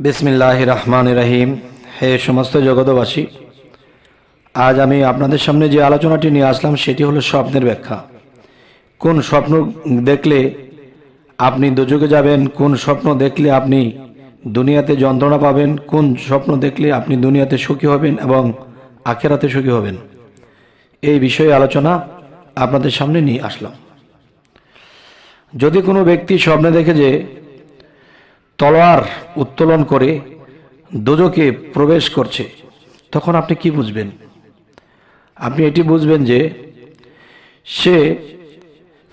বিসমিল্লাহির রহমানির রহিম। হে সমস্ত জগতবাসী, আজ আমি আপনাদের সামনে যে আলোচনাটি নিয়ে আসলাম সেটি হলো স্বপ্নের ব্যাখ্যা। কোন স্বপ্ন দেখলে আপনি দোজখে যাবেন, কোন স্বপ্ন দেখলে আপনি দুনিয়াতে যন্ত্রণা পাবেন, কোন স্বপ্ন দেখলে আপনি দুনিয়াতে সুখী হবেন এবং আখিরাতে সুখী হবেন, এই বিষয়ে আলোচনা আপনাদের সামনে নিয়ে আসলাম। যদি কোনো ব্যক্তি স্বপ্নে দেখে যে তলোয়ার উত্তোলন করে দোজখে প্রবেশ করছে, তখন আপনি কি বুঝবেন? আপনি এটি বুঝবেন যে সে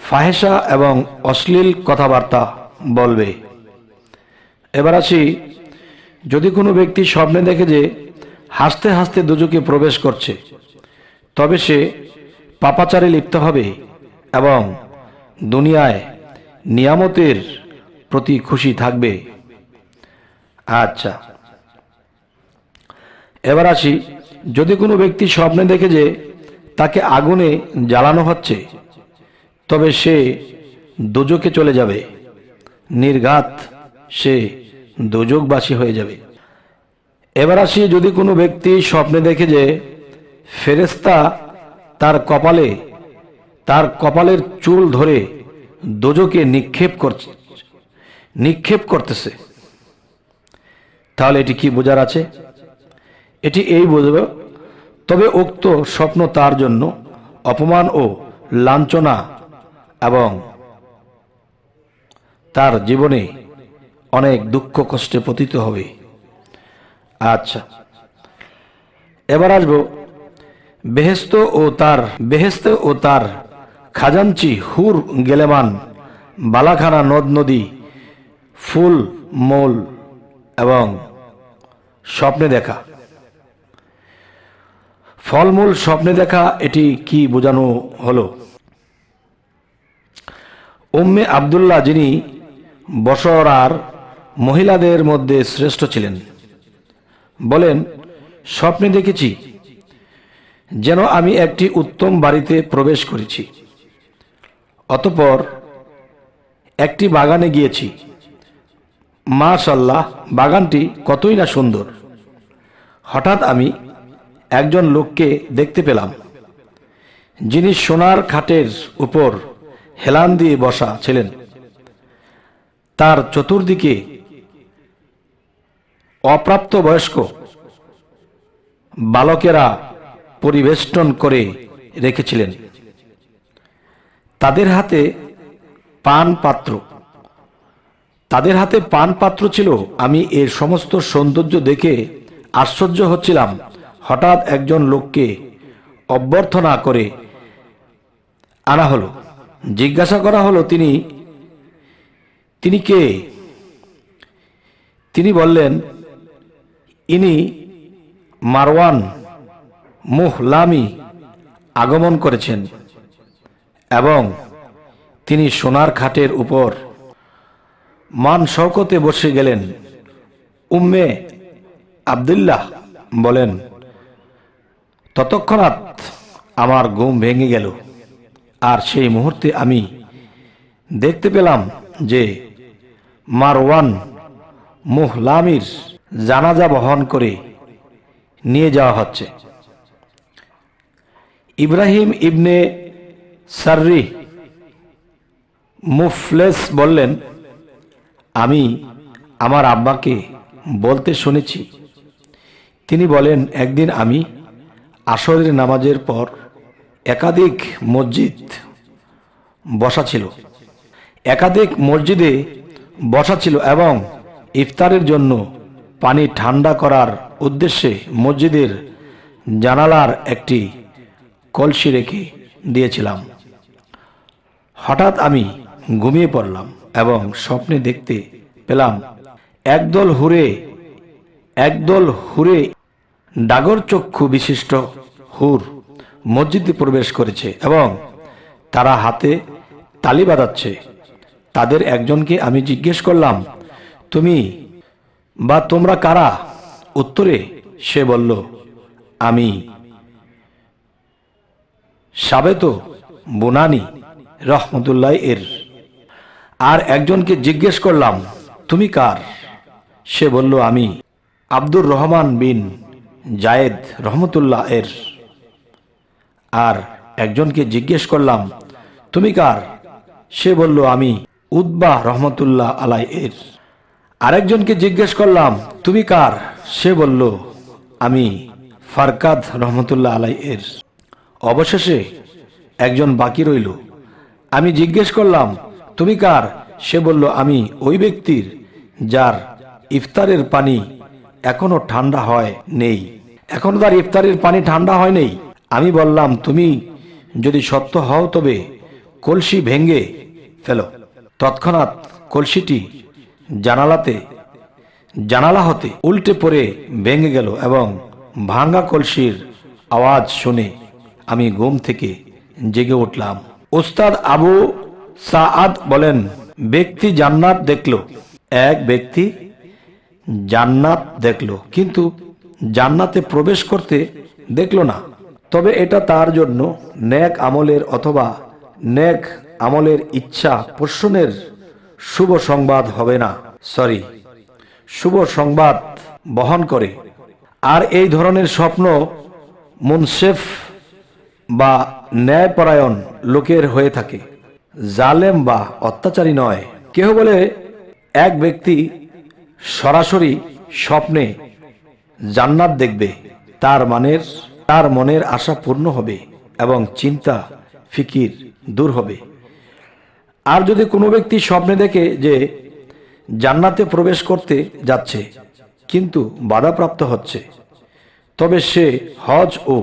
ফাহেসা এবং অশ্লীল কথাবার্তা বলবে। এবার আসি, যদি কোনো ব্যক্তি স্বপ্নে দেখে যে হাসতে হাসতে দোজখে প্রবেশ করছে, তবে সে পাপাচারে লিপ্ত হবে এবং দুনিয়ায় নিয়ামতের প্রতি খুশি থাকবে। আচ্ছা, এবার আসি, যদি কোনো ব্যক্তি স্বপ্নে দেখে যে তাকে আগুনে জ্বালানো হচ্ছে, তবে সে দোজখে চলে যাবে, নির্ঘাত সে দোজখবাসী হয়ে যাবে। এবার আসি, যদি কোনো ব্যক্তি স্বপ্নে দেখে যে ফেরেশতা তার কপালের চুল ধরে দোজখে নিক্ষেপ করতেছে, তাহলে এটি কি বোঝার আছে? এটি এই বুঝবে, তবে উক্ত স্বপ্ন তার জন্য অপমান ও লাঞ্ছনা এবং তার জীবনে অনেক দুঃখ কষ্টে পতিত হবে। আচ্ছা, এবার আসবো বেহেশত ও তার খাজাঞ্চি হুর গেলেমান বালাখানা নদ নদী ফুল মূল এবং স্বপ্নে দেখা ফলমূল স্বপ্নে দেখা, এটি কি বোঝানো হলো? উম্মে আব্দুল্লাহ, যিনি বসরার মহিলাদের মধ্যে শ্রেষ্ঠ ছিলেন, বলেন, স্বপ্নে দেখেছি যেন আমি একটি উত্তম বাড়িতে প্রবেশ করেছি, অতঃপর একটি বাগানে গিয়েছি। মাশাআল্লাহ, বাগানটি কতই না সুন্দর। হঠাৎ আমি একজন লোককে দেখতে পেলাম, যিনি সোনার খাটের উপর হেলান দিয়ে বসা ছিলেন। তার চতুর্দিকে অপ্রাপ্তবয়স্ক বালকেরা পরিবেষ্টন করে রেখেছিলেন। তাদের হাতে পান পাত্র ছিল। আমি এর সমস্ত সৌন্দর্য দেখে আশ্চর্য হচ্ছিলাম। হঠাৎ একজন লোককে অভ্যর্থনা করে আনা হলো। জিজ্ঞাসা করা হলো, তিনি কে? তিনি বললেন, ইনি মারওয়ান মুহলামি আগমন করেছেন এবং তিনি সোনার খাটের উপর মান শওকতে বসে গেলেন। উম্মে আব্দুল্লাহ বলেন, তৎক্ষণাৎ আমার ঘুম ভেঙে গেল, আর সেই মুহূর্তে আমি দেখতে পেলাম যে মারওয়ান মুহলামির জানাজা বহন করে নিয়ে যাওয়া হচ্ছে। ইব্রাহিম ইবনে সাররি মুফলেস বললেন, আমি আমার আব্বাকে বলতে শুনেছি। তিনি বলেন, একদিন আমি আসরের নামাজের পর একাধিক মসজিদে বসা ছিল এবং ইফতারের জন্য পানি ঠান্ডা করার উদ্দেশ্যে মসজিদের জানালার একটি কলসি রেখে দিয়েছিলাম। হঠাৎ আমি ঘুমিয়ে পড়লাম এবং স্বপ্নে দেখতে পেলাম একদল হুরে ডাগর চক্ষু বিশিষ্ট হুর মসজিদে প্রবেশ করেছে এবং তারা হাতে তালি বাজাচ্ছে। তাদের একজনকে আমি জিজ্ঞেস করলাম, তোমরা কারা? উত্তরে সে বলল, আমি সাবেত বুনানি রহমতুল্লাহ এর। আর একজনকে জিজ্ঞেস করলাম, তুমি কার? সে বলল, আমি আব্দুর রহমান বিন জায়েদ রহমতুল্লাহ এর। আর একজনকে জিজ্ঞেস করলাম, তুমি কার? সে বলল, আমি উতবাহ রহমতুল্লাহ আলাই এর। আরেকজনকে জিজ্ঞেস করলাম, তুমি কার? সে বলল, আমি ফারকাদ রহমতুল্লাহ আলাই এর। অবশেষে একজন বাকি রইল। আমি জিজ্ঞেস করলাম, তুমি কার? সে বলল, আমি ওই ব্যক্তির যার ইফতারের পানি এখনো ঠান্ডা হয় নেই। এখনো তার ইফতারের পানি ঠান্ডা হয় নেই। আমি বললাম, তুমি যদি সত্য হও তবে কলসি ভেঙে ফেলো। তৎক্ষণাৎ কলসিটি জানালা হতে উল্টে পড়ে ভেঙে গেল এবং ভাঙা কলসির আওয়াজ শুনে আমি ঘুম থেকে জেগে উঠলাম। উস্তাদ আবু সাআদ বলেন, ব্যক্তি জান্নাত দেখল। এক ব্যক্তি জান্নাত দেখল, কিন্তু জান্নাতে প্রবেশ করতে দেখল না। তবে এটা তার জন্য নেক আমলের অথবা নেক আমলের ইচ্ছা পোষণের শুভ সংবাদ হবে না, শুভ সংবাদ বহন করে। আর এই ধরনের স্বপ্ন মুনসেফ বা ন্যায়পরায়ণ লোকের হয়ে থাকে, জালেম বা অত্যাচারী নয়। কেহ বলে, এক ব্যক্তি সরাসরি স্বপ্নে জান্নাত দেখবে, তার মনের আশা পূর্ণ হবে এবং চিন্তা ফিকির দূর হবে। আর যদি কোনো ব্যক্তি স্বপ্নে দেখে যে জান্নাতে প্রবেশ করতে যাচ্ছে কিন্তু বাধাপ্রাপ্ত হচ্ছে, তবে সে হজ ও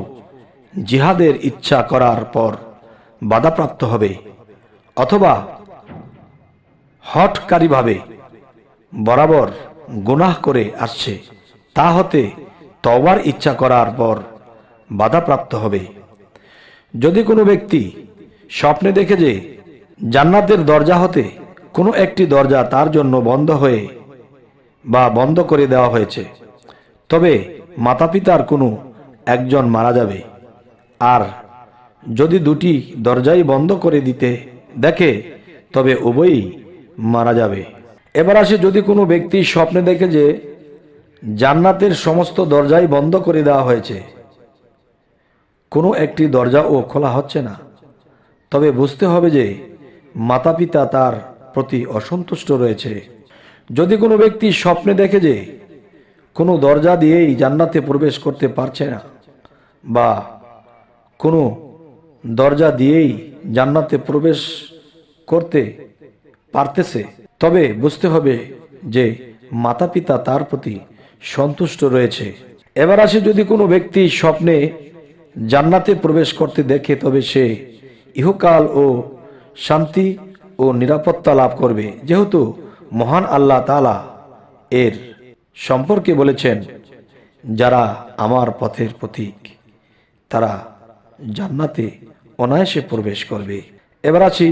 জিহাদের ইচ্ছা করার পর বাধাপ্রাপ্ত হবে, অথবা হঠকারীভাবে বরাবর গুনাহ করে আসছে, তা হতে তওবার ইচ্ছা করার পর বাধাপ্রাপ্ত হবে। যদি কোনো ব্যক্তি স্বপ্নে দেখে যে জান্নাতের দরজা হতে কোনো একটি দরজা তার জন্য বন্ধ করে দেওয়া হয়েছে, তবে মাতাপিতার কোনো একজন মারা যাবে, আর যদি দুটি দরজাই বন্ধ করে দিতে দেখে তবে উভয়ই মারা যাবে। এবার আসে, যদি কোনো ব্যক্তি স্বপ্নে দেখে যে জান্নাতের সমস্ত দরজাই বন্ধ করে দেওয়া হয়েছে, কোনো একটি দরজাও খোলা হচ্ছে না, তবে বুঝতে হবে যে মাতাপিতা তার প্রতি অসন্তুষ্ট রয়েছে। যদি কোনো ব্যক্তি স্বপ্নে দেখে যে কোনো দরজা দিয়েই জান্নাতে প্রবেশ করতে পারছে না, বা কোনো দরজা দিয়েই জান্নাতে প্রবেশ করতে পারতেছে, তবে বুঝতে হবে যে মাতাপিতা তার প্রতি সন্তুষ্ট রয়েছে। এবার আসে, যদি কোনো ব্যক্তি স্বপ্নে জান্নাতে প্রবেশ করতে দেখে, তবে সে ইহকাল ও শান্তি ও নিরাপত্তা লাভ করবে, যেহেতু মহান আল্লাহ তাআলা এর সম্পর্কে বলেছেন, যারা আমার পথের পথিক তারা জান্নাতে অনায়াসে প্রবেশ করবে। এবার আসি,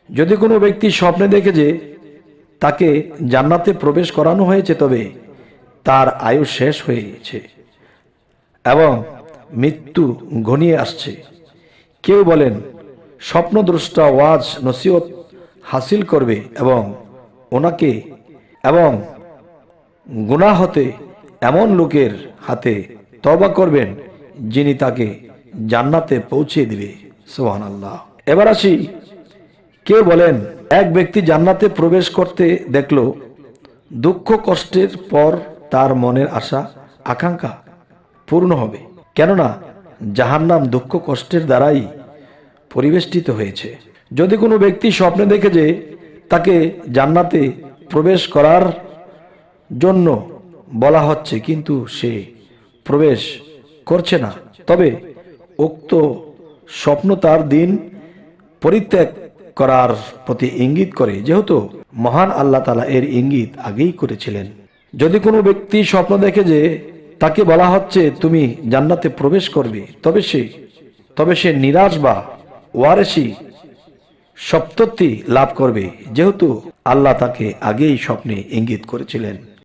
যদি কোনো ব্যক্তি স্বপ্নে দেখে যে তাকে জান্নাতে প্রবেশ করানো হয়েছে, তবে তার আয়ু শেষ হয়েছে এবং মৃত্যু ঘনিয়ে আসছে। কেউ বলেন, স্বপ্নদ্রষ্টা ওয়াজ নসিহত হাসিল করবে এবং গুনাহ হতে এমন লোকের হাতে তওবা করবেন যিনি তাকে জান্নাতে পৌঁছে দিবে। সুবহানাল্লাহ। এবার আসি, কেউ বলেন, এক ব্যক্তি জান্নাতে প্রবেশ করতে দেখল, দুঃখ কষ্টের পর তার মনের আশা আকাঙ্ক্ষা পূর্ণ হবে, কেননা জাহান্নাম দুঃখ কষ্টের দ্বারাই পরিবেষ্টিত হয়েছে। যদি কোনো ব্যক্তি স্বপ্নে দেখে যে তাকে জান্নাতে প্রবেশ করার জন্য বলা হচ্ছে কিন্তু সে প্রবেশ করছে না, তবে উক্ত স্বপ্ন তার দিন পরিত্যাগ করার প্রতি ইঙ্গিত করে, যেহেতু মহান আল্লাহ তাআলা এর ইঙ্গিত আগেই করেছিলেন। যদি কোনো ব্যক্তি স্বপ্ন দেখে যে তাকে বলা হচ্ছে তুমি জান্নাতে প্রবেশ করবে, তবে সে নিরাশ বা ওয়ারেসি সপ্ততি লাভ করবে, যেহেতু আল্লাহ তাকে আগেই স্বপ্নে ইঙ্গিত করেছিলেন।